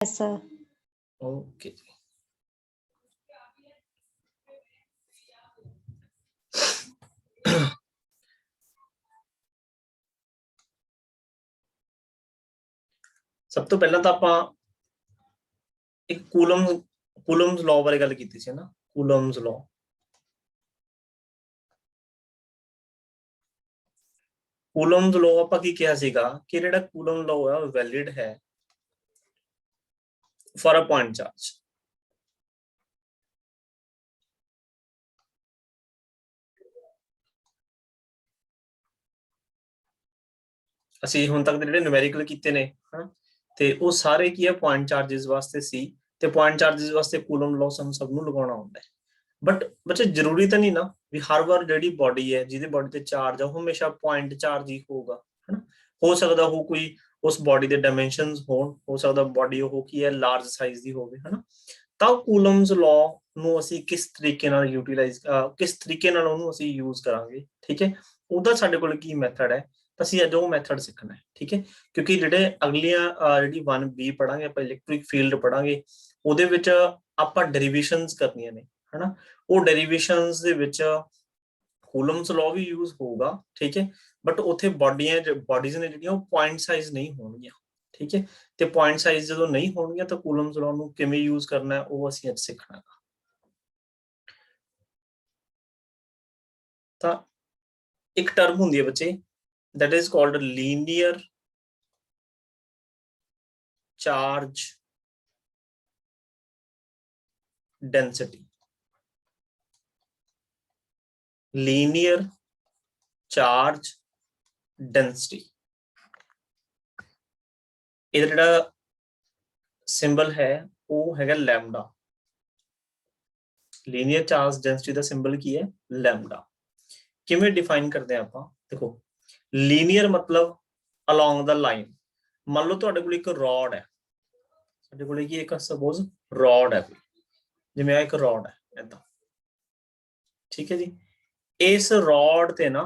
Yes, sir. Okay जी। सब तो पहला तो आप एक कूलम्स लॉ बारे गल कीती सी ना, कूलम्स लॉ। कूलम्स लॉ ਆਪਾਂ ਕੀ ਕਿਹਾ ਸੀਗਾ ਕਿ ਜਿਹੜਾ ਕੂਲਮ ਲॉ ਹੈ ਉਹ ਵੈਲਿਡ ਹੈ ਫॉर ਅ ਪੁਆਇੰਟ ਚਾਰਜ। ਅਸੀਂ ਹੁਣ ਤੱਕ ਦੇ ਜਿਹੜੇ ਨਿਊਮੈਰੀਕਲ ਕੀਤੇ ਨੇ ਹਨਾ, ਤੇ ਉਹ ਸਾਰੇ ਕੀ ਹੈ ਪੁਆਇੰਟ ਚਾਰजेस ਵਾਸਤੇ ਸੀ, ਤੇ ਪੁਆਇੰਟ ਚਾਰजेस ਵਾਸਤੇ ਕੂਲਮ ਲॉ ਸਾਨੂੰ ਸਭ ਨੂੰ ਲਗਾਉਣਾ ਹੁੰਦਾ ਹੈ। ਬਟ ਬੱਚੇ ਜ਼ਰੂਰੀ ਤਾਂ ਨਹੀਂ ਨਾ ਵੀ ਹਰ ਵਾਰ ਜਿਹੜੀ ਬਾਡੀ ਹੈ ਜਿਹਦੀ ਬਾਡੀ ਤੇ ਚਾਰਜ ਆ ਉਹ ਹਮੇਸ਼ਾ ਪੁਆਇੰਟ ਚਾਰਜ ਹੀ ਹੋਊਗਾ, ਹਨਾ। ਹੋ ਸਕਦਾ ਉਹ ਕੋਈ ਉਸ ਬਾਡੀ ਦੇ ਡਾਈਮੈਂਸ਼ਨਸ ਹੋਣ, ਹੋ ਸਕਦਾ ਬਾਡੀ ਉਹ ਕੀ ਹੈ ਲਾਰਜ ਸਾਈਜ਼ ਦੀ ਹੋਵੇ, ਹਨਾ। ਤਾਂ ਕੂਲਮਸ ਲॉ ਨੂੰ ਅਸੀਂ ਕਿਸ ਤਰੀਕੇ ਨਾਲ ਯੂਟਿਲਾਈਜ਼ ਕਿਸ ਤਰੀਕੇ ਨਾਲ ਉਹਨੂੰ ਅਸੀਂ ਯੂਜ਼ ਕਰਾਂਗੇ, ਠੀਕ ਹੈ। ਉਹਦਾ ਸਾਡੇ ਕੋਲ ਕੀ ਮੈਥਡ ਹੈ, ਅਸੀਂ ਅੱਜ ਉਹ ਮੈਥਡ ਸਿੱਖਣਾ ਹੈ, ਠੀਕ ਹੈ। ਕਿਉਂਕਿ ਜਿਹੜੇ ਅਗਲੀਆਂ ਜਿਹੜੀ 1B ਪੜਾਂਗੇ ਆਪਾਂ ਇਲੈਕਟ੍ਰਿਕ ਫੀਲਡ ਪੜਾਂਗੇ, ਉਹਦੇ ਵਿੱਚ ਆਪਾਂ ਡੈਰੀਵੇਸ਼ਨਸ ਕਰਨੀਆਂ ਨੇ, ਹਨਾ। ਉਹ ਡੈਰੀਵੇਸ਼ਨਸ ਦੇ ਵਿੱਚ ਕੂਲਮਸ ਲॉ ਵੀ ਯੂਜ਼ ਹੋਊਗਾ, ਠੀਕ ਹੈ। ਬਟ ਉੱਥੇ ਬਾਡੀਜ਼ ਨੇ ਜਿਹੜੀਆਂ ਉਹ ਪੁਆਇੰਟ ਸਾਈਜ਼ ਨਹੀਂ ਹੋਣਗੀਆਂ, ਠੀਕ ਹੈ। ਤੇ ਪੁਆਇੰਟ ਸਾਈਜ਼ ਜਦੋਂ ਨਹੀਂ ਹੋਣਗੀਆਂ ਤਾਂ ਕੂਲਮਸ ਲॉ ਨੂੰ ਕਿਵੇਂ ਯੂਜ਼ ਕਰਨਾ ਹੈ ਉਹ ਅਸੀਂ ਅੱਜ ਸਿੱਖਣਾ ਹੈ। ਤਾਂ ਇੱਕ ਟਰਮ ਹੁੰਦੀ ਹੈ ਬੱਚੇ, that is called linear charge density। linear charge density ਇਹਦਾ ਜਿਹੜਾ ਸਿੰਬਲ ਹੈ ਉਹ ਹੈਗਾ ਲੈਮਡਾ। ਲੀਨੀਅਰ ਚਾਰਜ ਡੈਂਸਿਟੀ ਦਾ ਸਿੰਬਲ ਕੀ ਹੈ, ਲੈਮਡਾ। ਕਿਵੇਂ ਡਿਫਾਈਨ ਕਰਦੇ ਆ ਆਪਾਂ, ਦੇਖੋ ਲੀਨੀਅਰ ਮਤਲਬ ਅਲੋਂਗ ਦਾ ਲਾਈਨ। ਮੰਨ ਲਓ ਤੁਹਾਡੇ ਕੋਲ ਇੱਕ ਰੋਡ ਹੈ, ਸਾਡੇ ਕੋਲ ਕੀ ਇੱਕ ਸਪੋਜ਼ ਰੋਡ ਹੈ, ਜਿਵੇਂ ਆ ਇੱਕ ਰੋਡ ਹੈ ਏਦਾਂ, ਠੀਕ ਹੈ ਜੀ। ਇਸ ਰੋਡ ਤੇ ਨਾ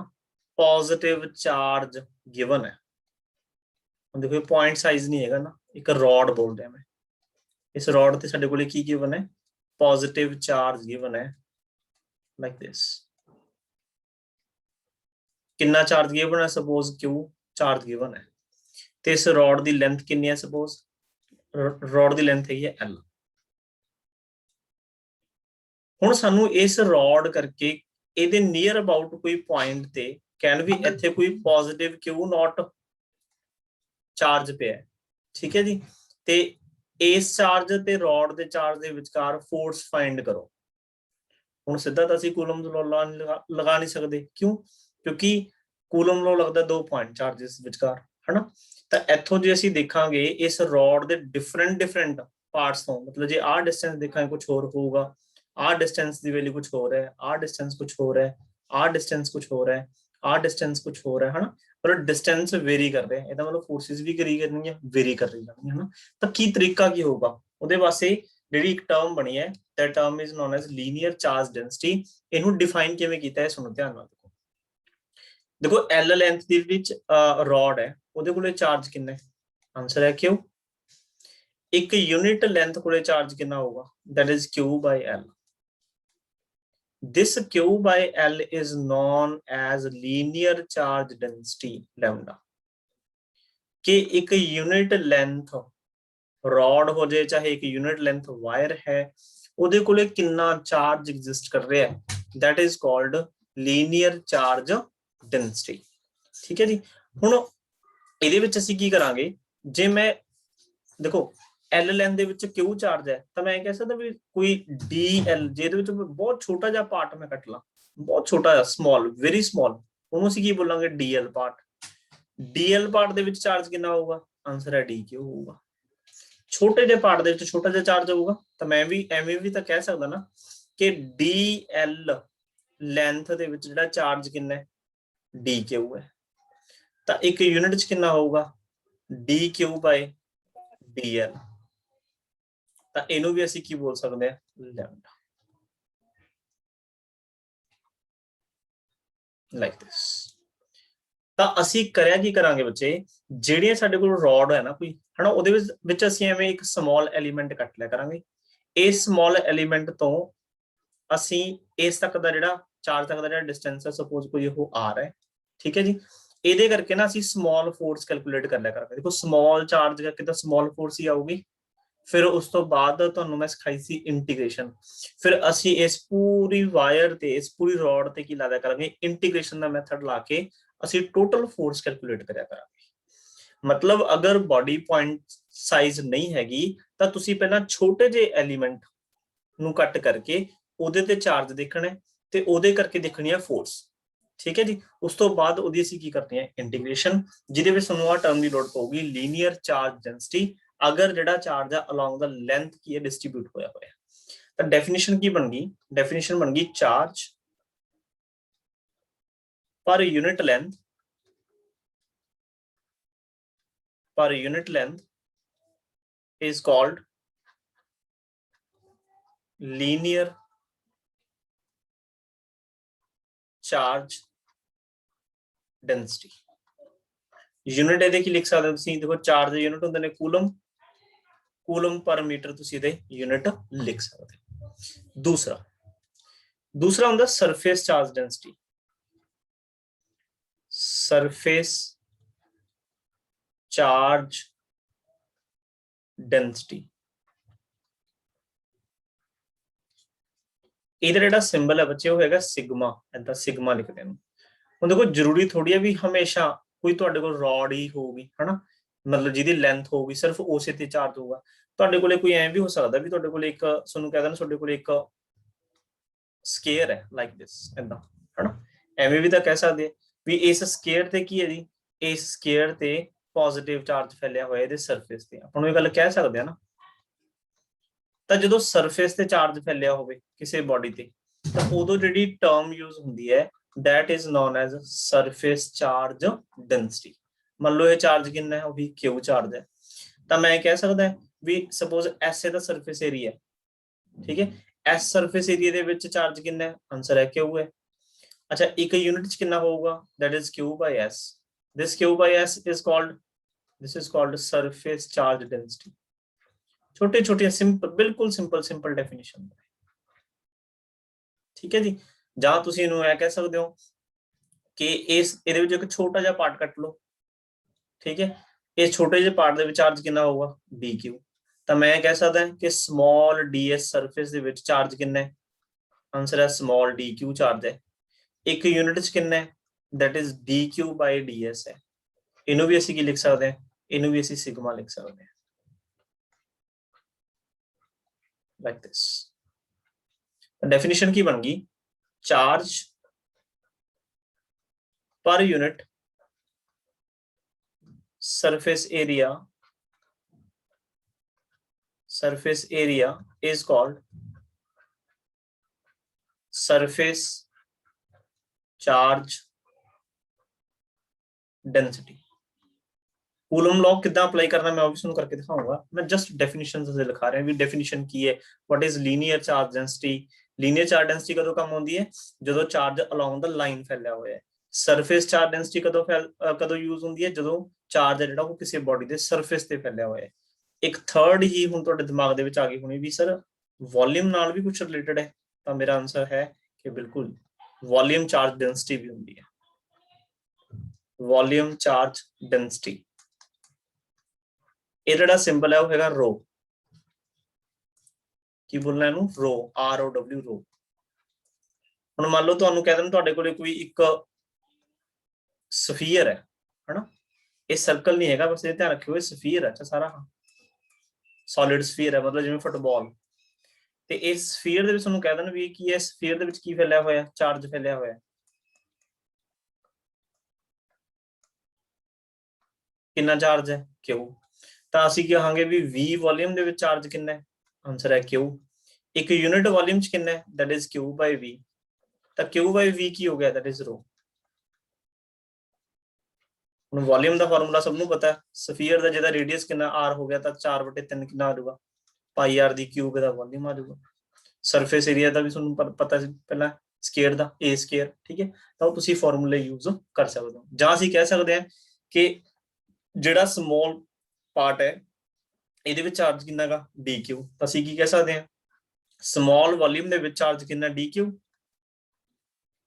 ਪੋਜ਼ਿਟਿਵ ਚਾਰਜ ਗਿਵਨ ਹੈ। ਹੁਣ ਦੇਖੋ ਪੁਆਇੰਟ ਸਾਈਜ਼ ਨਹੀਂ ਹੈਗਾ ਨਾ, ਇੱਕ ਰੋਡ ਬੋਲ ਰਿਹਾ ਮੈਂ। ਇਸ ਰੋਡ ਤੇ ਸਾਡੇ ਕੋਲ ਕੀ ਗਿਵਨ ਹੈ, ਪੋਜ਼ਿਟਿਵ ਚਾਰਜ ਗਿਵਨ ਹੈ ਲਾਈਕ ਦਿਸ। ਕਿੰਨਾ ਚਾਰਜ ਗਿਵਨ ਹੈ, ਸਪੋਜ਼ Q ਚਾਰਜ ਗਿਵਨ ਹੈ, ਤੇ ਇਸ ਰੋਡ ਦੀ ਲੈਂਥ ਕਿੰਨੀ ਹੈ, ਸਪੋਜ਼ ਰੋਡ ਦੀ ਲੈਂਥ ਹੈਗੀ ਹੈ L। ਹੁਣ ਸਾਨੂੰ ਇਸ ਰੋਡ ਕਰਕੇ ਇਹਦੇ ਨੀਅਰ ਅਬਾਊਟ ਕੋਈ ਪੁਆਇੰਟ ਤੇ ਕਹਿਣ ਵੀ ਇੱਥੇ ਕੋਈ ਪੋਜ਼ਿਟਿਵ Q ਨੋਟ ਚਾਰਜ ਪਿਆ, ਠੀਕ ਹੈ ਜੀ। ਤੇ ਇਸ ਚਾਰਜ ਤੇ ਰੋਡ ਦੇ ਚਾਰਜ ਦੇ ਵਿਚਕਾਰ ਫੋਰਸ ਫਾਈਂਡ ਕਰੋ। ਹੁਣ ਸਿੱਧਾ ਤਾਂ ਅਸੀਂ ਕੂਲਮਸ ਲॉ ਲਗਾ ਨਹੀਂ ਸਕਦੇ, ਕਿਉਂ? ਕਿਉਂਕਿ ਕੂਲਮ ਲॉ ਲੱਗਦਾ ਦੋ ਪੁਆਇੰਟ ਚਾਰजेस ਵਿਚਕਾਰ, ਹਨਾ। ਤਾਂ ਇੱਥੋਂ ਜੇ ਅਸੀਂ ਦੇਖਾਂਗੇ ਇਸ ਰੋਡ ਦੇ ਡਿਫਰੈਂਟ ਪਾਰਟਸ ਤੋਂ, ਮਤਲਬ ਜੇ ਆਹ ਡਿਸਟੈਂਸ ਦੇਖਾਂਗੇ ਕੁਝ ਹੋਰ ਹੋਊਗਾ, ਆਹ ਡਿਸਟੈਂਸ ਦੀ ਵੈਲਿਊ ਕੁਝ ਹੋਰ ਹੈ, ਆਹ ਡਿਸਟੈਂਸ ਕੁਝ ਹੋਰ ਹੈ, ਆਹ ਡਿਸਟੈਂਸ ਕੁਝ ਹੋਰ ਹੈ, ਆਹ ਡਿਸਟੈਂਸ ਕੁਝ ਹੋਰ ਹੈ, ਹਨਾ। ਪਰ ਡਿਸਟੈਂਸ ਵੇਰੀ ਕਰ ਰਿਹਾ, ਇਹਦਾ ਮਤਲਬ ਫੋਰਸਿਸ ਵੀ ਵੇਰੀ ਕਰ ਰਹੀ ਜਾਣਗੀਆਂ, ਹਨਾ। ਤਾਂ ਕੀ ਤਰੀਕਾ ਕੀ ਹੋਊਗਾ ਉਹਦੇ ਵਾਸਤੇ, ਜਿਹੜੀ ਇੱਕ ਟਰਮ ਬਣੀ ਹੈ that term is known as linear charge density। ਇਹਨੂੰ ਡਿਫਾਈਨ ਕਿਵੇਂ ਕੀਤਾ ਹੈ ਸੁਣੋ ਧਿਆਨ ਨਾਲ। ਦੇਖੋ L ਲੈਂਥ ਦੇ ਵਿੱਚ ਰੋਡ ਹੈ, ਉਹਦੇ ਕੋਲੇ ਚਾਰਜ ਕਿੰਨਾ ਹੈ, ਆਨਸਰ ਹੈ Q। ਇੱਕ ਯੂਨਿਟ ਲੈਂਥ ਕੋਲੇ ਚਾਰਜ ਕਿੰਨਾ ਹੋਊਗਾ, that is Q by L। this Q by L is known as linear charge density lambda। ਕਿ ਇੱਕ ਯੂਨਿਟ ਲੈਂਥ ਰੋਡ ਹੋ ਜਾਏ ਚਾਹੇ ਇੱਕ ਯੂਨਿਟ ਲੈਂਥ ਵਾਇਰ ਹੈ, ਉਹਦੇ ਕੋਲੇ ਕਿੰਨਾ ਚਾਰਜ ਐਗਜ਼ਿਸਟ ਕਰ ਰਿਹਾ ਹੈ, that is called linear charge density, ਠੀਕ ਹੈ ਜੀ। ਹੁਣ ਇਹਦੇ ਵਿੱਚ ਅਸੀਂ ਕੀ ਕਰਾਂਗੇ, ਜੇ ਮੈਂ ਦੇਖੋ L ਲੈਂਥ ਦੇ ਵਿੱਚ Q ਚਾਰਜ ਹੈ ਤਾਂ ਮੈਂ ਕਹਿ ਸਕਦਾ ਵੀ ਕੋਈ DL, ਜਿਹਦੇ ਵਿੱਚ ਬਹੁਤ ਛੋਟਾ ਜਿਹਾ ਪਾਰਟ ਮੈਂ ਕੱਟ ਲਾਂ, ਬਹੁਤ ਛੋਟਾ ਜਿਹਾ ਸਮਾਲ, ਵੈਰੀ ਸਮਾਲ, ਉਹਨੂੰ ਅਸੀਂ ਕੀ ਬੋਲਾਂਗੇ, DL ਪਾਰਟ। DL ਪਾਰਟ ਦੇ ਵਿੱਚ ਚਾਰਜ ਕਿੰਨਾ ਹੋਊਗਾ, ਆਨਸਰ ਹੈ DQ ਹੋਊਗਾ। ਛੋਟੇ ਜਿਹੇ ਪਾਰਟ ਦੇ ਵਿੱਚ ਛੋਟਾ ਜਿਹਾ ਚਾਰਜ ਹੋਊਗਾ, ਤਾਂ ਮੈਂ ਵੀ ਐਵੇਂ ਵੀ ਤਾਂ ਕਹਿ ਸਕਦਾ ਨਾ ਕਿ DL ਲੈਂਥ ਦੇ ਵਿੱਚ ਜਿਹੜਾ ਚਾਰਜ ਕਿੰਨਾ ਹੈ, DQ ਹੈ। ਤਾਂ ਇੱਕ ਯੂਨਿਟ ਚ ਕਿੰਨਾ ਹੋਊਗਾ, DQ by DL। ਤਾਂ ਇਹਨੂੰ ਵੀ ਅਸੀਂ ਕੀ ਬੋਲ ਸਕਦੇ ਹਾਂ, ਲੈਮਡਾ, ਲਾਈਕ ਦਿਸ। ਤਾਂ ਅਸੀਂ ਕਰਿਆ ਕੀ ਕਰਾਂਗੇ ਬੱਚੇ, ਜਿਹੜੀਆਂ ਸਾਡੇ ਕੋਲ ਰੋਡ ਹੈ ਨਾ ਕੋਈ ਹਨਾ, ਉਹਦੇ ਵਿੱਚ ਅਸੀਂ ਐਵੇਂ ਇੱਕ ਸਮਾਲ ਐਲੀਮੈਂਟ ਕੱਟ ਲਿਆ ਕਰਾਂਗੇ। ਇਸ ਸਮਾਲ ਐਲੀਮੈਂਟ ਤੋਂ ਅਸੀਂ ਇਸ ਤੱਕ ਦਾ ਜਿਹੜਾ ਚਾਰਜ ਤੱਕ ਦਾ ਜਿਹੜਾ ਡਿਸਟੈਂਸ ਹੈ, ਸਪੋਜ਼ ਕੋਈ ਉਹ r ਹੈ, ਠੀਕ ਹੈ ਜੀ। ਇਹਦੇ ਕਰਕੇ ਨਾ ਅਸੀਂ ਸਮਾਲ ਫੋਰਸ ਕੈਲਕੂਲੇਟ ਕਰ ਲਿਆ ਕਰਾਂਗੇ। ਦੇਖੋ ਸਮਾਲ ਚਾਰਜ ਕਰਕੇ ਤਾਂ ਸਮਾਲ ਫੋਰਸ ਹੀ ਆਊਗੀ। ਫਿਰ ਉਸ ਤੋਂ ਬਾਅਦ ਤੁਹਾਨੂੰ ਮੈਂ ਸਿਖਾਈ ਸੀ ਇੰਟੀਗ੍ਰੇਸ਼ਨ। ਫਿਰ ਅਸੀਂ ਇਸ ਪੂਰੀ ਵਾਇਰ ਤੇ ਇਸ ਪੂਰੀ ਰੋਡ ਤੇ ਕੀ ਲਾ ਦਿਆ ਕਰਾਂਗੇ, ਇੰਟੀਗ੍ਰੇਸ਼ਨ ਦਾ ਮੈਥਡ ਲਾ ਕੇ ਅਸੀਂ ਟੋਟਲ ਫੋਰਸ ਕੈਲਕੂਲੇਟ ਕਰਿਆ ਕਰਾਂਗੇ। ਮਤਲਬ ਅਗਰ ਬੋਡੀ ਪੁਆਇੰਟ ਸਾਈਜ਼ ਨਹੀਂ ਹੈਗੀ ਤਾਂ ਤੁਸੀਂ ਪਹਿਲਾਂ ਛੋਟੇ ਜਿਹੇ ਐਲੀਮੈਂਟ ਨੂੰ ਕੱਟ ਕਰਕੇ ਉਹਦੇ ਤੇ ਚਾਰਜ ਦੇਖਣਾ ਤੇ ਉਹਦੇ ਕਰਕੇ ਦੇਖਣੀ ਹੈ ਫੋਰਸ, ਠੀਕ ਹੈ ਜੀ। ਉਸ ਤੋਂ ਬਾਅਦ ਉਹਦੀ ਅਸੀਂ ਕੀ ਕਰਨੀ ਹੈ, ਇੰਟੀਗ੍ਰੇਸ਼ਨ, ਜਿਹਦੇ ਵਿੱਚ ਸਾਨੂੰ ਆ ਟਰਮ ਦੀ ਲੋੜ ਪਊਗੀ, ਲੀਨੀਅਰ ਚਾਰਜ ਡੈਂਸਿਟੀ। ਅਗਰ ਜਿਹੜਾ ਚਾਰਜ ਆ ਅਲੋਂਗ ਦਾ ਲੈਂਥ ਕੀ ਹੈ, ਡਿਸਟ੍ਰੀਬਿਊਟ ਹੋਇਆ ਹੋਇਆ। ਤਾਂ ਡੈਫੀਨੇਸ਼ਨ ਕੀ ਬਣ ਗਈ, ਡੈਫੀਨੇਸ਼ਨ ਬਣ ਗਈ ਚਾਰਜ ਪਰ unit length is called linear charge density। Unit ਇਹਦੇ ਕੀ ਲਿਖ ਸਕਦੇ ਹੋ ਤੁਸੀਂ, ਦੇਖੋ ਚਾਰਜ ਦੇ यूनिट ਹੁੰਦੇ ਨੇ ਕੂਲਮ ਪਰ ਮੀਟਰ, ਤੁਸੀਂ ਇਹਦੇ यूनिट ਲਿਖ ਸਕਦੇ ਹੋ। ਦੂਸਰਾ ਹੁੰਦਾ surface charge density. Surface charge density, ਇਹਦਾ ਜਿਹੜਾ ਸਿੰਬਲ ਹੈ ਬੱਚੇ ਉਹ ਹੈਗਾ ਸਿਗਮਾ। ਏਦਾਂ ਸਿਗਮਾ ਲਿਖਦੇ ਨੇ। ਹੁਣ ਦੇਖੋ ਜ਼ਰੂਰੀ ਥੋੜੀ ਹੈ ਵੀ ਹਮੇਸ਼ਾ ਕੋਈ ਤੁਹਾਡੇ ਕੋਲ ਰੋਡ ਹੀ ਹੋਊਗੀ ਹਨਾ, ਮਤਲਬ ਜਿਹਦੀ ਲੈਂਥ ਹੋਊਗੀ ਸਿਰਫ ਉਸੇ ਤੇ ਚਾਰਜ ਹੋਊਗਾ। ਤੁਹਾਡੇ ਕੋਲੇ ਕੋਈ ਐਂ ਵੀ ਹੋ ਸਕਦਾ ਵੀ ਤੁਹਾਡੇ ਕੋਲੇ ਇੱਕ, ਤੁਹਾਨੂੰ ਕਹਿ ਦੇਣ ਤੁਹਾਡੇ ਕੋਲੇ ਇੱਕ ਸਕੇਅਰ ਹੈ ਲਾਈਕ ਦਿਸ, ਏਦਾਂ ਹਨਾ, ਐਵੇਂ ਵੀ ਤਾਂ ਕਹਿ ਸਕਦੇ ਵੀ ਇਸ ਸਕੇਅਰ ਤੇ ਕੀ ਹੈ ਜੀ, ਇਸ ਸਕੇਅਰ ਤੇ ਪੋਜ਼ਿਟਿਵ ਚਾਰਜ ਫੈਲਿਆ ਹੋਇਆ ਇਹਦੇ ਸਰਫੇਸ ਤੇ, ਆਪਾਂ ਨੂੰ ਇਹ ਗੱਲ ਕਹਿ ਸਕਦੇ ਆ ਨਾ। ਤਾਂ ਜਦੋਂ ਸਰਫੇਸ ਤੇ ਚਾਰਜ ਫੈਲਿਆ ਹੋਵੇ ਕਿਸੇ ਬੋਡੀ ਤੇ, ਤਾਂ ਉਦੋਂ ਜਿਹੜੀ ਟਰਮ ਯੂਜ਼ ਹੁੰਦੀ ਹੈ that is known as surface charge density। ਮੰਨ ਲਓ ਇਹ ਚਾਰਜ ਕਿੰਨਾ ਹੈ, ਉਹ ਵੀ Q ਚਾਰਜ ਹੈ। ਤਾਂ ਮੈਂ ਕਹਿ ਸਕਦਾ ਵੀ ਸਪੋਜ਼ S ਇਹਦਾ ਸਰਫੇਸ ਏਰੀਆ, ਠੀਕ ਹੈ। S ਸਰਫੇਸ ਏਰੀਆ ਦੇ ਵਿੱਚ ਚਾਰਜ ਕਿੰਨਾ ਹੈ, ਆਨਸਰ ਹੈ Q ਹੈ। ਅੱਛਾ ਇੱਕ ਯੂਨਿਟ ਚ ਕਿੰਨਾ ਹੋਊਗਾ, that is Q by S। this Q by S is called surface charge density। छोटे छोटे सिंपल, बिल्कुल सिंपल डेफिनेशन, ठीक है जी। ਜਾਂ ਤੁਸੀਂ ਇਹਨੂੰ ਇਹ ਕਹਿ ਸਕਦੇ ਹੋ ਕਿ ਇਹਦੇ ਵਿੱਚ ਇੱਕ ਛੋਟਾ ਜਿਹਾ ਪਾਰਟ ਕੱਟ ਲਓ, ਠੀਕ ਹੈ। ਇਸ ਛੋਟੇ ਜਿਹੇ ਪਾਰਟ ਦੇ ਵਿੱਚ ਚਾਰਜ ਕਿੰਨਾ ਹੋਊਗਾ, dq। ਤਾਂ ਮੈਂ ਕਹਿ ਸਕਦਾ ਕਿ ਸਮਾਲ ds ਸਰਫੇਸ ਦੇ ਵਿੱਚ ਚਾਰਜ ਕਿੰਨਾ ਹੈ, ਆਨਸਰ ਹੈ ਸਮਾਲ dq ਚਾਰਜ ਹੈ। ਇੱਕ ਯੂਨਿਟ ਚ ਕਿੰਨਾ ਹੈ, that is dq by ds ਹੈ। ਇਹਨੂੰ ਵੀ ਅਸੀਂ ਕੀ ਲਿਖ ਸਕਦੇ ਹਾਂ, ਇਹਨੂੰ ਵੀ ਅਸੀਂ ਸਿਗਮਾ ਲਿਖ ਸਕਦੇ ਹਾਂ, like this। डेफिनेशन की बन गई, charge per unit surface area is called surface charge density। Coulomb law कितना अप्लाई करना मैं ऑब्वियसली करके दिखाऊंगा, मैं जस्ट डेफिनेशन से लिखा रहे हैं भी डेफिनेशन की है। What is linear charge density, linear charge density ਕਦੋਂ ਕੰਮ ਹੁੰਦੀ ਹੈ, ਜਦੋਂ ਚਾਰਜ ਅਲੋਂਗ ਦਾ ਲਾਈਨ ਫੈਲਿਆ ਹੋਇਆ ਹੈ। ਸਰਫੇਸ ਚਾਰਜ ਡੈਂਸਿਟੀ ਕਦੋਂ ਯੂਜ਼ ਹੁੰਦੀ ਹੈ, ਜਦੋਂ ਚਾਰਜ ਹੈ ਜਿਹੜਾ ਉਹ ਕਿਸੇ ਬੋਡੀ ਦੇ ਸਰਫੇਸ ਤੇ ਫੈਲਿਆ ਹੋਇਆ ਹੈ। ਇੱਕ ਥਰਡ ਹੀ ਹੁਣ ਤੁਹਾਡੇ ਦਿਮਾਗ ਦੇ ਵਿੱਚ ਆ ਗਈ ਹੋਣੀ ਵੀ ਸਰ ਵੋਲਿਊਮ ਨਾਲ ਵੀ ਕੁਝ ਰਿਲੇਟਡ ਹੈ, ਤਾਂ ਮੇਰਾ ਆਨਸਰ ਹੈ ਕਿ ਬਿਲਕੁਲ ਵੋਲਿਊਮ ਚਾਰਜ ਡੈਂਸਿਟੀ ਵੀ ਹੁੰਦੀ ਹੈ। ਵੋਲਿਊਮ ਚਾਰਜ ਡੈਂਸਿਟੀ, ਇਹ ਜਿਹੜਾ ਸਿੰਬਲ ਹੈ ਉਹ ਹੈਗਾ ਰੋ। ਕੀ ਬੋਲਣਾ ਇਹਨੂੰ, ਰੋ, ROW, ਰੋ। ਹੁਣ ਮੰਨ ਲਓ ਤੁਹਾਨੂੰ ਕਹਿ ਦੇਣ ਤੁਹਾਡੇ ਕੋਲੇ ਕੋਈ ਇੱਕ ਸਫੀਅਰ ਹੈ ਹਨਾ, ਇਹ ਸਰਕਲ ਨਹੀਂ ਹੈਗਾ, ਬਸ ਇਹ ਧਿਆਨ ਰੱਖਿਓ ਇਹ ਸਫੀਅਰ ਹੈ, ਸਾਰਾ ਸੋਲਿਡ ਸਫੀਅਰ ਹੈ, ਮਤਲਬ ਜਿਵੇਂ ਫੁੱਟਬਾਲ। ਤੇ ਇਸ ਸਫੀਅਰ ਦੇ ਵਿੱਚ ਤੁਹਾਨੂੰ ਕਹਿ ਦੇਣ ਵੀ ਕੀ ਹੈ, ਸਫੀਅਰ ਦੇ ਵਿੱਚ ਕੀ ਫੈਲਿਆ ਹੋਇਆ, ਚਾਰਜ ਫੈਲਿਆ ਹੋਇਆ। ਕਿੰਨਾ ਚਾਰਜ ਹੈ, Q। ਤਾਂ ਅਸੀਂ ਕੀ ਕਹਾਂਗੇ ਵੀ V ਵੋਲਿਊਮ ਦੇ ਵਿੱਚ ਚਾਰਜ ਕਿੰਨਾ ਹੈ, ਆਨਸਰ ਹੈ Q। ਇੱਕ ਯੂਨਿਟ ਵੋਲਿਊਮ ਚ ਕਿੰਨਾ ਹੈ, that is Q by V। ਤਾਂ Q by V ਕੀ ਹੋ ਗਿਆ, that is rho। ਹੁਣ ਵੋਲਿਊਮ ਦਾ ਫਾਰਮੂਲਾ ਸਭ ਨੂੰ ਪਤਾ ਹੈ, ਸਫੀਅਰ ਦਾ ਜਿਹਦਾ ਰੇਡੀਅਸ ਕਿੰਨਾ r ਹੋ ਗਿਆ ਤਾਂ 4/3 ਕਿੰਨਾ ਆ ਜਾਊਗਾ, ਪਾਈ r ਦੀ ਕਿਊਬ ਦਾ ਵੋਲਿਊਮ ਆ ਜਾਊਗਾ। ਸਰਫੇਸ ਏਰੀਆ ਦਾ ਵੀ ਤੁਹਾਨੂੰ ਪਤਾ ਸੀ ਪਹਿਲਾਂ, ਸਕੁਅਰ ਦਾ a ਸਕੁਅਰ, ਠੀਕ ਹੈ। ਤਾਂ ਉਹ ਤੁਸੀਂ ਫਾਰਮੂਲੇ ਯੂਜ਼ ਕਰ ਸਕਦੇ ਹੋ। ਜਾਂ ਅਸੀਂ ਕਹਿ ਸਕਦੇ ਹਾਂ ਕਿ ਜਿਹੜਾ ਸਮੋਲ ਪਾਰਟ ਹੈ ਇਹਦੇ ਵਿੱਚ ਚਾਰਜ ਕਿੰਨਾ ਹੈਗਾ dq, ਤਾਂ ਅਸੀਂ ਕੀ ਕਹਿ ਸਕਦੇ ਹਾਂ ਸਮੋਲ ਵੋਲਿਊਮ ਦੇ ਵਿੱਚ ਚਾਰਜ ਕਿੰਨਾ dq,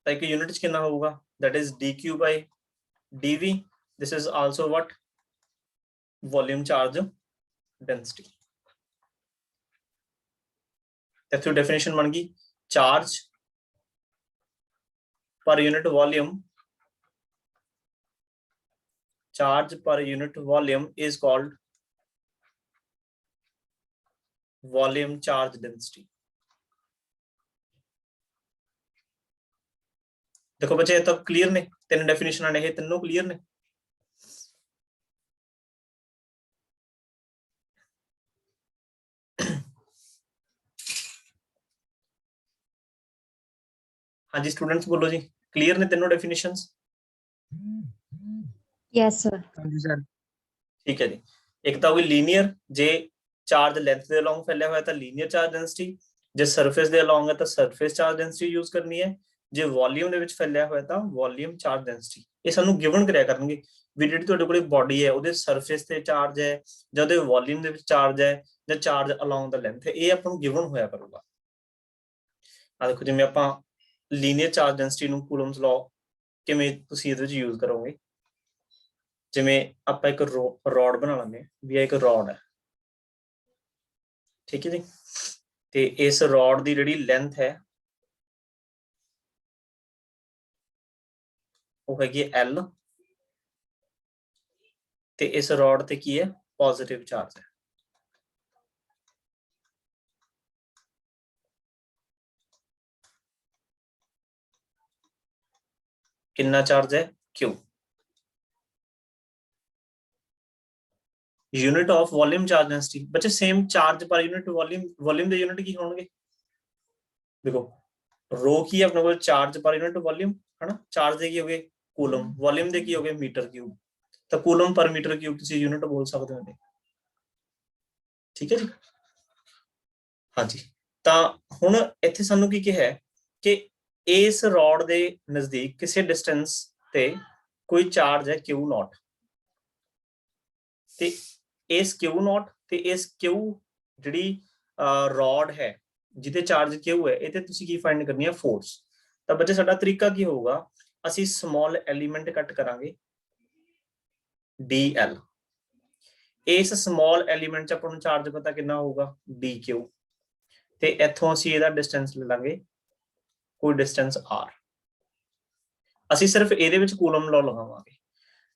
ਤਾਂ ਇੱਕ ਯੂਨਿਟ ਚ ਕਿੰਨਾ ਹੋਊਗਾ that is dq by dv. this is also what volume charge density. ਇੱਥੋਂ ਡੈਫੀਨੇਸ਼ਨ ਬਣ ਗਈ charge per unit volume, charge per unit volume is called volume charge density. देखो बच्चे ये तो क्लियर ने, तीन डेफिनेशन ने, तीनों क्लियर ने। हाँ जी स्टूडेंट्स बोलो जी, क्लियर ने तीनों डेफिनेशंस? Yes sir. हाँ जी सर। ठीक है जी, एक तो होगी लीनियर, जे चार्ज लेंथ के अलोंग फैलिया हुआ है तो लीनियर चार्ज डेंसिटी, जे सरफेस के अलोंग है तो सरफेस चार्ज डेंसिटी यूज करनी है, जे वॉल्यूम ਦੇ ਵਿੱਚ ਫੈਲਿਆ ਹੋਇਆ ਤਾਂ ਵੋਲਿਊਮ ਚਾਰਜ ਡੈਂਸਿਟੀ। ਇਹ ਸਾਨੂੰ ਗਿਵਨ ਕਰਿਆ ਕਰਨਗੇ ਵੀ ਜਿਹੜੀ ਤੁਹਾਡੇ ਕੋਲੇ ਬਾਡੀ ਹੈ ਉਹਦੇ ਸਰਫੇਸ ਤੇ ਚਾਰਜ ਹੈ ਜਾਂ ਉਹਦੇ ਵੋਲਿਊਮ ਦੇ ਵਿੱਚ ਚਾਰਜ ਹੈ ਜਾਂ ਚਾਰਜ ਅਲੋਂਗ ਦਾ ਲੈਂਥ ਹੈ, ਇਹ ਆਪਾਂ ਨੂੰ ਗਿਵਨ ਹੋਇਆ ਕਰੂਗਾ। ਆ ਦੇਖੋ ਜਿਵੇਂ ਆਪਾਂ ਲੀਨੀਅਰ ਚਾਰਜ ਡੈਂਸਿਟੀ ਨੂੰ ਕੂਲਮਸ ਲਾਅ ਕਿਵੇਂ ਤੁਸੀਂ ਇਹਦੇ ਵਿੱਚ ਯੂਜ਼ ਕਰੋਗੇ, ਜਿਵੇਂ ਆਪਾਂ ਇੱਕ ਰੋਡ ਬਣਾ ਲਾਂਗੇ ਵੀ ਇਹ ਇੱਕ ਰੋਡ ਹੈ, ਠੀਕ ਹੈ ਜੀ, ਤੇ ਇਸ ਰੋਡ ਦੀ ਜਿਹੜੀ ਲੈਂਥ ਹੈ ਉਹ ਹੈਗੀ L, ਤੇ ਇਸ ਰੋਡ ਤੇ ਕੀ ਹੈ ਪੋਜ਼ਿਟਿਵ ਚਾਰਜ ਹੈ। कितना चार्ज है Q, unit of volume charge density. बच्चे same charge per unit volume दे यूनिट की होंगे, देखो रो की अपने को चार्ज पर यूनिट वॉल्यूम है ना, चार्ज दे की हो गए कूलम, वॉल्यूम दे की हो गए मीटर क्यूब, तो कूलम पर मीटर क्यूब किसी यूनिट बोल सकते हो, ठीक है जी। हाँ जी, तो हुण इत्थे सानू की है कि इस रॉड दे नजदीक किसी डिस्टेंस ते कोई चार्ज है Q नॉट, ते इस Q नॉट ते इस Q जिहड़ी रॉड है जिहदे चार्ज Q है इहते तुसीं की फाइंड करनी है फोर्स। तो बच्चे साडा तरीका की होगा, असीं स्मॉल एलिमेंट कट करांगे DL, इस स्मॉल एलिमेंट च आपां नूं चार्ज पता कितना होगा DQ, ते इत्थों असीं इहदा डिस्टेंस ले लांगे कोई डिस्टेंस R, ਅਸੀਂ ਸਿਰਫ ਇਹਦੇ ਵਿੱਚ ਕੂਲਮ ਲਾਅ ਲਗਾਵਾਂਗੇ।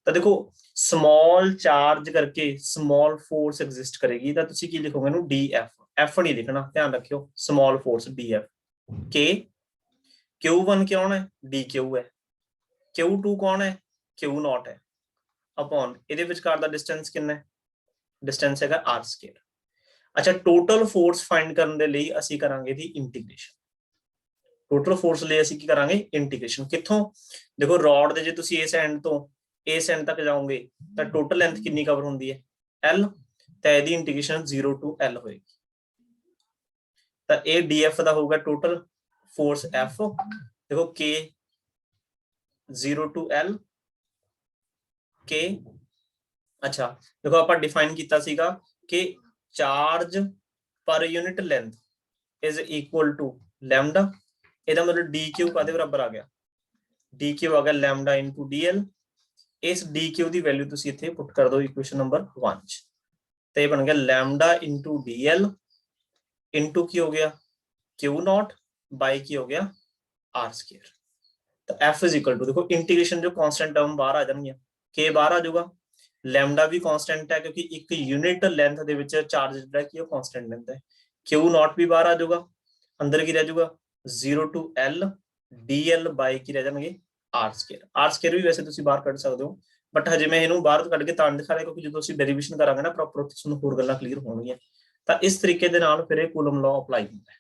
ਤਾਂ ਦੇਖੋ ਸਮਾਲ ਚਾਰਜ ਕਰਕੇ ਸਮਾਲ ਫੋਰਸ ਐਗਜ਼ਿਸਟ ਕਰੇਗੀ, ਤਾਂ ਤੁਸੀਂ ਕੀ ਲਿਖੋਗੇ ਇਹਨੂੰ DF, F ਨਹੀਂ ਲਿਖਣਾ, ਧਿਆਨ ਰੱਖਿਓ, small force DF, K Q1 ਕੌਣ ਹੈ DQ ਹੈ, Q2 ਕੌਣ ਹੈ Q ਨॉट ਹੈ, ਅਪਨ ਇਹਦੇ ਵਿਚਕਾਰ ਦਾ ਡਿਸਟੈਂਸ ਕਿੰਨਾ ਹੈ, ਡਿਸਟੈਂਸ ਹੈਗਾ R ਸਕੁਅਰ। ਅੱਛਾ ਟੋਟਲ ਫੋਰਸ ਫਾਈਂਡ ਕਰਨ ਦੇ ਲਈ ਅਸੀਂ ਕਰਾਂਗੇ ਦੀ ਇੰਟੀਗ੍ਰੇਸ਼ਨ, टोटल फोर्स ले ਅਸੀਂ ਕੀ ਕਰਾਂਗੇ ਇੰਟੀਗ੍ਰੇਸ਼ਨ, ਕਿੱਥੋਂ ਦੇਖੋ ਰੋਡ ਦੇ ਜੇ ਤੁਸੀਂ ਇਸ ਐਂਡ ਤੋਂ ਇਸ ਐਂਡ ਤੱਕ ਜਾਓਗੇ ਤਾਂ ਟੋਟਲ ਲੈਂਥ ਕਿੰਨੀ ਕਵਰ ਹੁੰਦੀ ਹੈ L, ਤਾਂ ਇਹਦੀ ਇੰਟੀਗ੍ਰੇਸ਼ਨ 0 to L ਹੋਏਗੀ, ਤਾਂ ਇਹ DF ਦਾ ਹੋਊਗਾ ਟੋਟਲ ਫੋਰਸ F, ਦੇਖੋ K 0 to L K। ਅੱਛਾ ਦੇਖੋ ਆਪਾਂ ਡਿਫਾਈਨ ਕੀਤਾ ਸੀਗਾ ਕਿ charge per unit length is equal to lambda, ਇਹਦਾ ਮਤਲਬ DQ ਕਾਦੇ ਬਰਾਬਰ ਆ ਗਿਆ, DQ ਆ ਗਿਆ ਲੈਮਡਾ ਇਨਟੂ DL। ਇਸ DQ ਦੀ ਵੈਲਿਊ ਤੁਸੀਂ ਇੱਥੇ ਪੁੱਟ ਕਰ ਦਿਓ ਇਕੁਏਸ਼ਨ ਨੰਬਰ 1 ਚ, ਤੇ ਇਹ ਬਣ ਗਿਆ ਲੈਮਡਾ ਇਨਟੂ DL ਇਨਟੂ ਕੀ ਹੋ ਗਿਆ Q नॉट बाई ਕੀ ਹੋ ਗਿਆ R ਸਕੁਅਰ। ਤਾਂ F इज इक्वल टू देखो इंटीग्रेशन जो कांस्टेंट टर्म बाहर आ जाएंगे, K बाहर आ जाऊगा, लैम्डा भी कांस्टेंट है क्योंकि एक unit length they which charge जिहड़ा की कांस्टेंट लेंथ है, Q नॉट भी बाहर आ जाऊगा, अंदर की रह जाऊगा 0 to L DL बाई की रह जाएंगे R ਸਕੁਅਰ। R ਸਕੁਅਰ ਵੀ ਵੈਸੇ ਤੁਸੀਂ ਬਾਹਰ ਕੱਢ ਸਕਦੇ ਹੋ, ਬਟ ਹਜੇ ਮੈਂ ਇਹਨੂੰ ਬਾਹਰ ਕੱਢ ਕੇ ਤਾਂ ਦਿਖਾ ਰਿਹਾ ਕਿਉਂਕਿ ਜਦੋਂ ਅਸੀਂ ਡੈਰੀਵੇਸ਼ਨ ਕਰਾਂਗੇ ਨਾ ਪ੍ਰੋਪਰ ਉੱਥੇ ਤੁਹਾਨੂੰ ਹੋਰ ਗੱਲਾਂ ਕਲੀਅਰ ਹੋਣਗੀਆਂ। ਤਾਂ ਇਸ ਤਰੀਕੇ ਦੇ ਨਾਲ ਫਿਰ ਇਹ ਕੂਲਮ ਲਾਅ ਅਪਲਾਈ ਹੁੰਦਾ ਹੈ।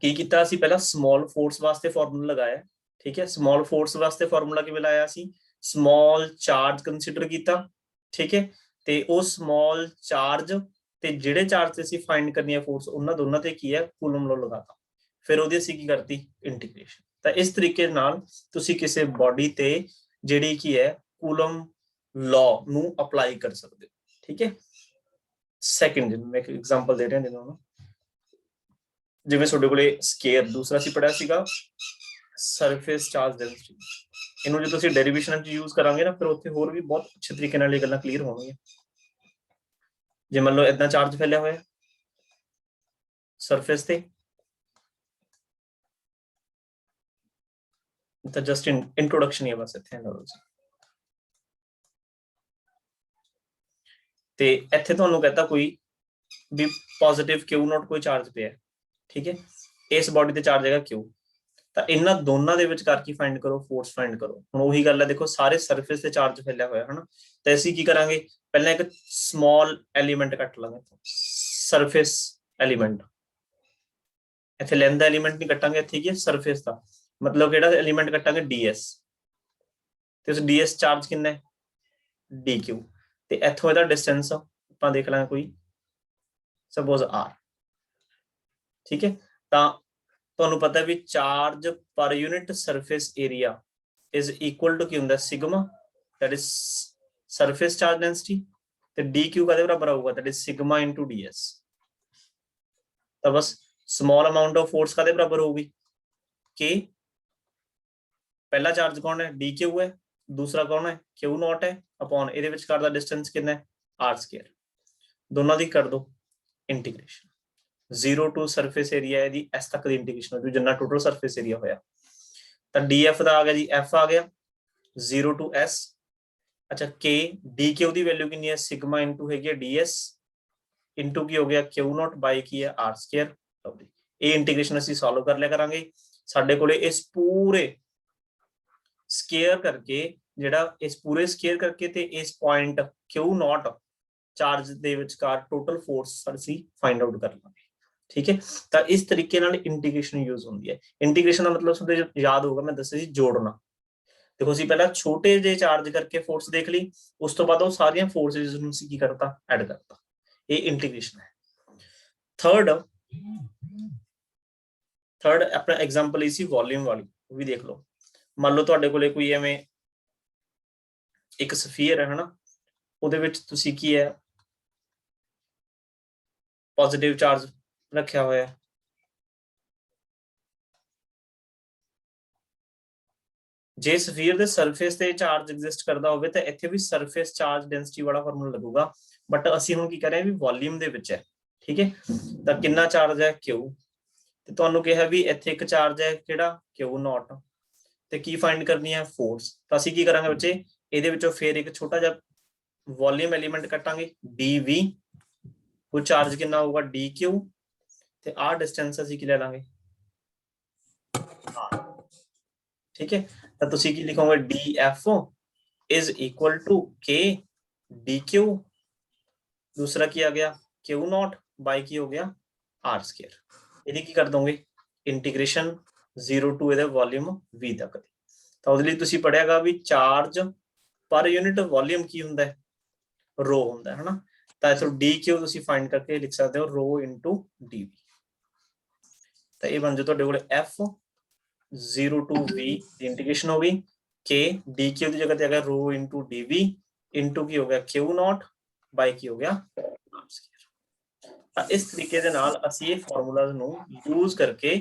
ਕੀ ਕੀਤਾ ਅਸੀਂ ਪਹਿਲਾਂ ਸਮਾਲ ਫੋਰਸ ਵਾਸਤੇ ਫਾਰਮੂਲਾ ਲਗਾਇਆ, ਠੀਕ ਹੈ, ਸਮਾਲ ਫੋਰਸ ਵਾਸਤੇ ਫਾਰਮੂਲਾ ਕਿਵੇਂ ਲਾਇਆ ਸੀ, ਸਮਾਲ ਚਾਰਜ ਕੰਸੀਡਰ ਕੀਤਾ, ਠੀਕ ਹੈ, ਤੇ ਉਹ ਸਮਾਲ ਚਾਰਜ ਤੇ ਜਿਹੜੇ ਚਾਰਜ ਤੇ ਅਸੀਂ ਫਾਈਂਡ ਕਰਨੀ ਹੈ ਫੋਰਸ ਉਹਨਾਂ ਦੋਨਾਂ ਤੇ ਕੀ ਹੈ ਕੂਲਮ ਲਾਅ ਲਗਾਤਾ, ਫਿਰ ਉਹਦੀ ਅਸੀਂ ਕੀ ਕਰਤੀ ਇੰਟੀਗ੍ਰੇਸ਼ਨ। ਤਾਂ ਇਸ ਤਰੀਕੇ ਨਾਲ ਤੁਸੀਂ ਕਿਸੇ ਬਾਡੀ ਤੇ ਜਿਹੜੀ ਕੀ ਹੈ ਕੂਲਮ ਲਾਅ ਨੂੰ ਅਪਲਾਈ ਕਰ ਸਕਦੇ ਹੋ। ਠੀਕ ਹੈ, ਸੈਕਿੰਡ ਮੈਂ ਇੱਕ ਐਗਜ਼ਾਮਪਲ ਦੇ ਰਿਹਾ ਜਿਹਨੂੰ ਜਿਵੇਂ ਤੁਹਾਡੇ ਕੋਲੇ ਸਕੇਅਰ ਦੂਸਰਾ ਸੀ ਪੜਿਆ ਸੀਗਾ ਸਰਫੇਸ ਚਾਰਜ ਡੈਂਸਿਟੀ, ਇਹਨੂੰ ਜੇ ਤੁਸੀਂ ਡੈਰੀਵੇਸ਼ਨ ਚ ਯੂਜ਼ ਕਰਾਂਗੇ ਨਾ ਫਿਰ ਉੱਥੇ ਹੋਰ ਵੀ ਬਹੁਤ ਅੱਛੇ ਤਰੀਕੇ ਨਾਲ ਇਹ ਗੱਲਾਂ ਕਲੀਅਰ ਹੋਣਗੀਆਂ। ਜੇ ਮੰਨ ਲਓ ਇਦਾਂ ਚਾਰਜ ਫੈਲਿਆ ਹੋਇਆ ਸਰਫੇਸ ਤੇ ਤਾਂ ਜਸਟ ਇੰਟਰੋਡਕਸ਼ਨ ਹੀ ਹੈ ਬਸ ਇੱਥੇ ਤੇ ਇੱਥੇ ਤੁਹਾਨੂੰ ਕਹਤਾ ਕੋਈ ਵੀ ਪੋਜ਼ਿਟਿਵ ਕਿਊ ਨੋਟ ਕੋਈ ਚਾਰਜ ਪਿਆ, ਠੀਕ ਹੈ, ਇਸ ਬਾਡੀ ਤੇ ਚਾਰਜ ਹੈਗਾ ਕਿਊ, ਤਾਂ ਇਹਨਾਂ ਦੋਨਾਂ ਦੇ ਵਿਚਕਾਰ ਕੀ ਫਾਈਂਡ ਕਰੋ, ਫੋਰਸ ਫਾਈਂਡ ਕਰੋ। ਹੁਣ ਉਹੀ ਗੱਲ ਹੈ, ਦੇਖੋ ਸਾਰੇ ਸਰਫੇਸ ਤੇ ਚਾਰਜ ਫੈਲਿਆ ਹੋਇਆ ਹਨਾ, ਤੇ ਅਸੀਂ ਕੀ ਕਰਾਂਗੇ ਪਹਿਲਾਂ ਇੱਕ ਸਮਾਲ ਐਲੀਮੈਂਟ ਕੱਟ ਲਾਂਗੇ, ਸਰਫੇਸ ਐਲੀਮੈਂਟ, ਇੱਥੇ ਲੈਂਥ ਦਾ ਐਲੀਮੈਂਟ ਨਹੀਂ ਕੱਟਾਂਗੇ, ਇੱਥੇ ਕੀ ਹੈ ਸਰਫੇਸ ਦਾ, ਮਤਲਬ ਕਿਹੜਾ ਐਲੀਮੈਂਟ ਕੱਟਾਂਗੇ ds, ਤੇ ਉਸ ds ਚਾਰਜ ਕਿੰਨਾ ਹੈ dq, ਤੇ ਇੱਥੋਂ ਇਹਦਾ ਡਿਸਟੈਂਸ ਆਪਾਂ ਦੇਖ ਲਾਂਗੇ ਕੋਈ ਸਪੋਜ਼ r, ਠੀਕ ਹੈ। ਤਾਂ ਤੁਹਾਨੂੰ ਪਤਾ ਵੀ charge per unit surface area is equal to ਕੀ ਹੁੰਦਾ sigma, that is surface charge density, ਤੇ dq ਕਾਦੇ ਬਰਾਬਰ ਆਊਗਾ, that is sigma into ds। ਤਾਂ ਬਸ ਸਮਾਲ ਅਮਾਉਂਟ ਆਫ ਫੋਰਸ ਕਾਦੇ ਬਰਾਬਰ ਹੋਊਗੀ k, ਪਹਿਲਾ ਚਾਰਜ ਕੌਣ ਹੈ dq ਹੈ, ਦੂਸਰਾ ਕੌਣ ਹੈ q ਨੋਟ ਹੈ, ਅਪੋਨ ਇਹਦੇ ਵਿਚਕਾਰ ਦਾ ਡਿਸਟੈਂਸ ਕਿੰਨਾ ਹੈ r ਸਕੁਅਰ, ਦੋਨਾਂ ਦੀ ਕਰ ਦੋ ਇੰਟੀਗ੍ਰੇਸ਼ਨ, 0 ਟੂ ਸਰਫੇਸ ਏਰੀਆ ਹੈ ਦੀ s ਤੱਕ ਦੀ ਇੰਟੀਗ੍ਰੇਸ਼ਨ ਹੋ ਜਿੰਨਾ ਟੋਟਲ ਸਰਫੇਸ ਏਰੀਆ ਹੋਇਆ, ਤਾਂ df ਦਾ ਆ ਗਿਆ ਜੀ f ਆ ਗਿਆ 0 ਟੂ s, ਅੱਛਾ k dq ਦੀ ਵੈਲਿਊ ਕਿੰਨੀ ਹੈ ਸਿਗਮਾ ਇਨਟੂ ਹੈਗੀ ਹੈ ds ਇਨਟੂ ਕੀ ਹੋ ਗਿਆ q ਨੋਟ ਬਾਈ ਕੀ ਹੈ r ਸਕੁਅਰ। ਇਹ ਇੰਟੀਗ੍ਰੇਸ਼ਨ ਅਸੀਂ ਸੋਲਵ ਕਰ ਲਿਆ ਕਰਾਂਗੇ, ਸਾਡੇ ਕੋਲੇ ਇਸ ਪੂਰੇ ਸਕੁਅਰ ਕਰਕੇ ਜਿਹੜਾ ਇਸ ਪੂਰੇ ਸਕੁਅਰ ਕਰਕੇ ਤੇ ਇਸ ਪੁਆਇੰਟ q ਨੋਟ ਚਾਰਜ ਦੇ ਵਿਚਕਾਰ ਟੋਟਲ ਫੋਰਸ ਅਸੀਂ ਫਾਈਂਡ ਆਊਟ ਕਰ ਲਾਂਗੇ, ਠੀਕ ਹੈ। ਤਾਂ ਇਸ ਤਰੀਕੇ ਨਾਲ ਇੰਟੀਗ੍ਰੇਸ਼ਨ ਯੂਜ਼ ਹੁੰਦੀ ਹੈ। ਇੰਟੀਗ੍ਰੇਸ਼ਨ ਦਾ ਮਤਲਬ ਤੁਹਾਨੂੰ ਯਾਦ ਹੋਊਗਾ ਮੈਂ ਦੱਸਿਆ ਸੀ ਜੋੜਨਾ, ਦੇਖੋ ਅਸੀਂ ਪਹਿਲਾਂ ਛੋਟੇ ਜਿਹੇ ਚਾਰਜ ਕਰਕੇ ਫੋਰਸ ਦੇਖ ਲਈ, ਉਸ ਤੋਂ ਬਾਅਦ ਉਹ ਸਾਰੀਆਂ ਫੋਰਸਿਸ ਨੂੰ ਅਸੀਂ ਕੀ ਕਰਤਾ ਐਡ ਕਰਤਾ, ਇਹ ਇੰਟੀਗ੍ਰੇਸ਼ਨ ਹੈ। ਥਰਡ ਆਪਣਾ ਐਗਜ਼ਾਮਪਲ ਹੀ ਸੀ ਵੋਲਿਊਮ ਵਾਲੀ, ਉਹ ਵੀ ਦੇਖ ਲਓ। ਮੰਨ ਲਓ ਤੁਹਾਡੇ ਕੋਲੇ ਕੋਈ ਐਵੇਂ ਇੱਕ ਸਫੀਅਰ ਹੈ ਹਨਾ, ਉਹਦੇ ਵਿੱਚ ਤੁਸੀਂ ਕੀ ਹੈ ਪੋਜ਼ਿਟਿਵ ਚਾਰਜ ਰੱਖਿਆ ਹੋਇਆ, ਜੇ ਸਫੀਅਰ ਦੇ ਸਰਫੇਸ ਤੇ ਚਾਰਜ ਐਗਜ਼ਿਸਟ ਕਰਦਾ ਹੋਵੇ ਤਾਂ ਇੱਥੇ ਵੀ ਸਰਫੇਸ ਚਾਰਜ ਡੈਂਸਿਟੀ ਵਾਲਾ ਫਾਰਮੂਲਾ ਲੱਗੂਗਾ, ਬਟ ਅਸੀਂ ਹੁਣ ਕੀ ਕਰ ਰਹੇ ਹਾਂ ਵੀ ਵੋਲਿਊਮ ਦੇ ਵਿੱਚ ਹੈ, ਠੀਕ ਹੈ। ਤਾਂ ਕਿੰਨਾ ਚਾਰਜ ਹੈ q, ਤੇ ਤੁਹਾਨੂੰ ਕਿਹਾ ਵੀ ਇੱਥੇ ਇੱਕ ਚਾਰਜ ਹੈ ਕਿਹੜਾ q ਨੋਟ, ਤੇ ਕੀ ਫਾਈਂਡ ਕਰਨੀ ਹੈ ਫੋਰਸ, ਤਾਂ ਅਸੀਂ ਕੀ ਕਰਾਂਗੇ ਬੱਚੇ ਇਹਦੇ ਵਿੱਚੋਂ ਫੇਰ ਇੱਕ ਛੋਟਾ ਜਿਹਾ ਵੋਲਿਊਮ ਐਲੀਮੈਂਟ ਕੱਟਾਂਗੇ dv, ਉਹ ਚਾਰਜ ਕਿੰਨਾ ਹੋਊਗਾ dq, ਤੇ ਆਹ ਡਿਸਟੈਂਸ ਅਸੀਂ ਕੀ ਲੈ ਲਾਂਗੇ r, ਠੀਕ ਹੈ। ਤਾਂ ਤੁਸੀਂ ਕੀ ਲਿਖੋਗੇ df is equal to k dq, ਦੂਸਰਾ ਕੀ ਆ ਗਿਆ q ਨੋਟ ਬਾਈ ਕੀ ਹੋ ਗਿਆ r ਸਕੁਅਰ, ਇਹਦੀ ਕੀ ਕਰ ਦੋਗੇ ਇੰਟੀਗ੍ਰੇਸ਼ਨ 0 ਟੂ ਇਹਦਾ ਵੋਲਿਊਮ v ਤੱਕ ਦੀ। ਤਾਂ ਉਹਦੇ ਲਈ ਤੁਸੀਂ ਪੜਿਆਗਾ ਵੀ ਚਾਰਜ ਪਰ ਯੂਨਿਟ ਵੋਲਿਊਮ ਕੀ ਹੁੰਦਾ ਹੈ ਰੋ ਹੁੰਦਾ ਹੈ ਹਨਾ, ਤਾਂ ਇਥੋਂ dq ਤੁਸੀਂ ਫਾਈਂਡ ਕਰਕੇ ਲਿਖ ਸਕਦੇ ਹੋ ਰੋ ਇਨਟੂ dv, ਤਾਂ ਇਹ ਬਣ ਜਾ ਤੁਹਾਡੇ ਕੋਲ f 0 to v the integration ਹੋ ਗਈ, k dq ਦੀ ਜਗ੍ਹਾ ਤੇ ਆ ਗਿਆ ਰੋ ਇਨਟੂ dv ਇਨਟੂ ਕੀ ਹੋ ਗਿਆ q ਨੋਟ ਬਾਈ ਕੀ ਹੋ ਗਿਆ r ਸਕੁਅਰ। ਤਾਂ ਇਸ ਤਰੀਕੇ ਦੇ ਨਾਲ ਅਸੀਂ ਇਹ ਫਾਰਮੂਲਾਜ਼ ਨੂੰ ਯੂਜ਼ ਕਰਕੇ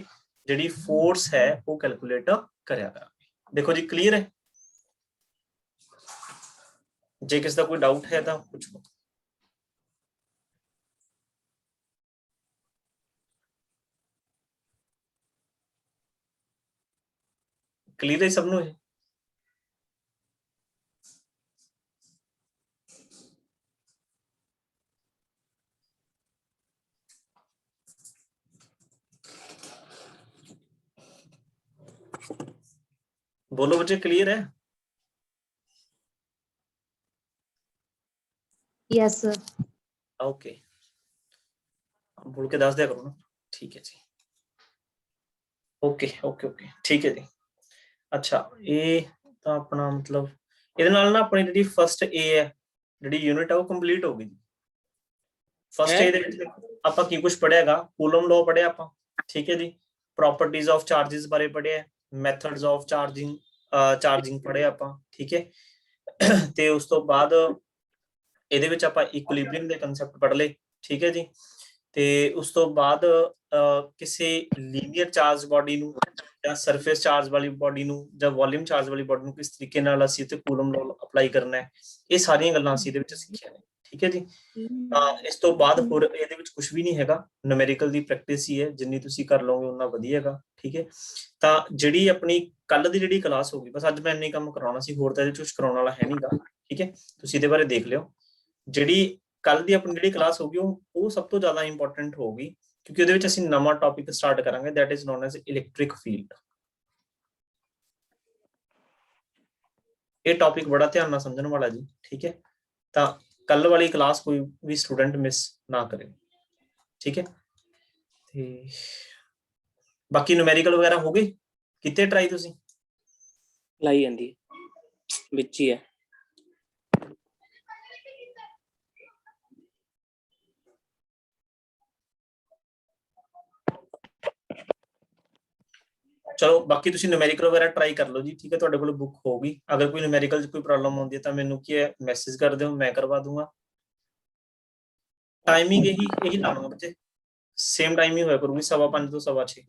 ਜਿਹੜੀ ਫੋਰਸ ਹੈ ਉਹ ਕੈਲਕੂਲੇਟ ਕਰਿਆ ਕਰਾਂਗੇ। ਦੇਖੋ ਜੀ ਕਲੀਅਰ ਹੈ, ਜੇ ਕਿਸੇ ਦਾ ਕੋਈ ਡਾਊਟ ਹੈ ਤਾਂ ਪੁੱਛੋ। ਕਲੀਅਰ ਹੈ ਸਭ ਨੂੰ ਇਹ? बोलो बच्चे क्लियर है? Yes sir. ओके, बोल के दस दिया करो ना, ठीक है जी। ओके ओके ओके ठीक है जी। अच्छा ये तो अपना मतलब ਇਹਦੇ ਨਾਲ ਨਾ ਆਪਣੀ ਜਿਹੜੀ ਫਸਟ ਏ ਹੈ ਜਿਹੜੀ ਯੂਨਿਟ ਹੈ ਉਹ ਕੰਪਲੀਟ ਹੋ ਗਈ ਜੀ। ਫਸਟ ਏ ਦੇ ਵਿੱਚ ਆਪਾਂ ਕੀ ਕੁਝ ਪੜਿਆਗਾ, ਕੂਲਮ ਲਾਅ ਪੜਿਆ ਆਪਾਂ, ਠੀਕ ਹੈ ਜੀ, ਪ੍ਰੋਪਰਟੀਜ਼ ਆਫ ਚਾਰजेस ਬਾਰੇ ਪੜਿਆ, ਮੈਥਡਸ ਆਫ ਚਾਰजिंग ਪੜਿਆ ਆਪਾਂ, ਠੀਕ ਹੈ। ਤੇ ਉਸ ਤੋਂ ਬਾਅਦ ਇਹਦੇ ਵਿੱਚ ਆਪਾਂ ਇਕੁਇਲਿਬਰੀਅਮ ਦੇ ਕਨਸੈਪਟ ਪੜ੍ਹ ਲਏ, ਠੀਕ ਹੈ ਜੀ। ਤੇ ਉਸ ਤੋਂ ਬਾਅਦ ਕਿਸੇ ਲੀਨੀਅਰ ਚਾਰਜ ਬਾਡੀ ਨੂੰ ਜਾਂ ਸਰਫੇਸ ਚਾਰਜ ਵਾਲੀ ਬਾਡੀ ਨੂੰ ਜਾਂ ਵੋਲਿਊਮ ਚਾਰਜ ਵਾਲੀ ਬਾਡੀ ਨੂੰ ਕਿਸ ਤਰੀਕੇ ਨਾਲ ਅਸੀਂ ਤੇ ਕੂਲਮ ਲਾਅ ਅਪਲਾਈ ਕਰਨਾ ਹੈ, ਇਹ ਸਾਰੀਆਂ ਗੱਲਾਂ ਅਸੀਂ ਇਹਦੇ ਵਿੱਚ ਸਿੱਖੀਆਂ ਨੇ, ਠੀਕ ਹੈ ਜੀ। ਤਾਂ ਇਸ ਤੋਂ ਬਾਅਦ ਹੋਰ ਇਹਦੇ ਵਿੱਚ ਕੁਝ ਵੀ ਨਹੀਂ ਹੈਗਾ, ਨੂਮੈਰੀਕਲ ਦੀ ਪ੍ਰੈਕਟਿਸ ਹੀ ਹੈ, ਜਿੰਨੀ ਤੁਸੀਂ ਕਰ ਲਓਗੇ ਉਨਾ ਵਧੀਆ ਹੈਗਾ, ਠੀਕ ਹੈ। ਤਾਂ ਜਿਹੜੀ ਆਪਣੀ ਕੱਲ ਦੀ ਜਿਹੜੀ ਕਲਾਸ ਹੋਗੀ, ਬਸ ਅੱਜ ਮੈਂ ਇੰਨੇ ਕੰਮ ਕਰਾਉਣਾ ਸੀ, ਹੋਰ ਤਾਂ ਇਹਦੇ ਕੁਝ ਕਰਾਉਣ ਵਾਲਾ ਹੈ ਨਹੀਂਗਾ, ਠੀਕ ਹੈ। ਤੁਸੀਂ ਇਹਦੇ ਬਾਰੇ ਦੇਖ ਲਿਓ। ਜਿਹੜੀ ਕੱਲ ਦੀ ਆਪਣੀ ਜਿਹੜੀ ਕਲਾਸ ਹੋਗੀ ਉਹ ਸਭ ਤੋਂ ਜ਼ਿਆਦਾ ਇੰਪੋਰਟੈਂਟ ਹੋਗੀ, ਕਿਉਂਕਿ ਉਹਦੇ ਵਿੱਚ ਅਸੀਂ ਨਵਾਂ ਟੌਪਿਕ ਸਟਾਰਟ ਕਰਾਂਗੇ, that is non as electric field. ਇਹ ਟੌਪਿਕ ਬੜਾ ਧਿਆਨ ਨਾਲ ਸਮਝਣ ਵਾਲਾ ਜੀ, ਠੀਕ ਹੈ। ਤਾਂ ਕੱਲ ਵਾਲੀ ਕਲਾਸ ਕੋਈ ਵੀ ਸਟੂਡੈਂਟ ਮਿਸ ਨਾ ਕਰੇ, ਠੀਕ ਹੈ। ਤੇ ਬਾਕੀ ਨੂਮੈਰੀਕਲ ਵਗੈਰਾ ਹੋ ਗਏ, ਕਿਤੇ ਟਰਾਈ ਤੁਸੀਂ? ਲਾਈ ਜਾਂਦੀ ਵਿੱਚ ਹੀ ਹੈ। ਚਲੋ ਬਾਕੀ ਤੁਸੀਂ ਨੂਮੈਰੀਕਲ ਵਗੈਰਾ ਟਰਾਈ ਕਰ ਲਓ ਜੀ, ਠੀਕ ਹੈ। ਤੁਹਾਡੇ ਕੋਲ ਬੁੱਕ ਹੋਊਗੀ, ਅਗਰ ਕੋਈ ਨੂਮੈਰੀਕਲ 'ਚ ਕੋਈ ਪ੍ਰੋਬਲਮ ਆਉਂਦੀ ਹੈ ਤਾਂ ਮੈਨੂੰ ਕੀ ਹੈ ਮੈਸੇਜ ਕਰ ਦਿਓ, ਮੈਂ ਕਰਵਾ ਦੂੰਗਾ। ਟਾਈਮਿੰਗ ਇਹੀ ਲਾਵਾਂਗਾ ਬੱਚੇ, ਸੇਮ ਟਾਈਮ ਹੀ ਹੋਇਆ ਕਰੂਗੀ, 5:15 ਤੋਂ 6:15।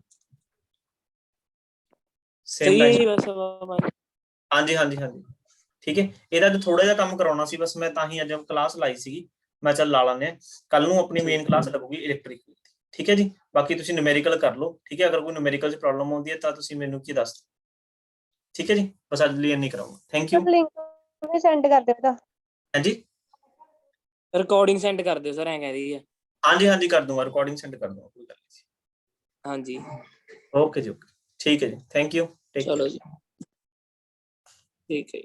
Same time. ਹਾਂਜੀ ਹਾਂਜੀ ਹਾਂਜੀ, ਠੀਕ ਹੈ। ਇਹਦਾ ਅੱਜ ਥੋੜਾ ਜਿਹਾ ਕੰਮ ਕਰਾਉਣਾ ਸੀ ਬਸ, ਮੈਂ ਤਾਂ ਹੀ ਅੱਜ ਕਲਾਸ ਲਾਈ ਸੀਗੀ, ਮੈਂ ਚੱਲ ਲਾ ਲੈਂਦੇ ਆ। ਕੱਲ ਨੂੰ ਆਪਣੀ ਮੇਨ ਕਲਾਸ ਲੱਗੂਗੀ ਇਲੈਕਟ੍ਰਿਕ, ਠੀਕ ਹੈ ਜੀ। ਬਾਕੀ ਤੁਸੀਂ ਨੂਮੈਰੀਕਲ ਕਰ ਲਓ, ਠੀਕ ਹੈ। ਅਗਰ ਕੋਈ ਨੂਮੈਰੀਕਲ 'ਚ ਪ੍ਰੋਬਲਮ ਆਉਂਦੀ ਹੈ ਤਾਂ ਤੁਸੀਂ ਮੈਨੂੰ ਕੀ ਦੱਸ ਦਿਓ, ਠੀਕ ਹੈ ਜੀ। ਬਸ ਅੱਜ ਲਈ ਇੰਨੀ ਕਰਾਂਗਾ, ਥੈਂਕ ਯੂ। ਲਿੰਕ ਵੀ ਸੈਂਡ ਕਰ ਦਿਓ ਤਾਂ। ਹਾਂਜੀ ਰਿਕਾਰਡਿੰਗ ਸੈਂਡ ਕਰ ਦਿਓ ਸਰ, ਐਂ ਕਹਿ ਰਹੀ ਹੈ। ਹਾਂਜੀ ਹਾਂਜੀ ਕਰ ਦੂੰਗਾ, ਰਿਕਾਰਡਿੰਗ ਸੈਂਡ ਕਰ ਦੂੰਗਾ, ਕੋਈ ਗੱਲ ਨਹੀਂ। ਹਾਂਜੀ ਓਕੇ ਜੀ, ਓਕੇ, ਠੀਕ ਹੈ ਜੀ, ਥੈਂਕ ਯੂ, ਟੇਕ ਚਲੋ ਕੇਅਰ। ਜੀ, ਠੀਕ ਹੈ।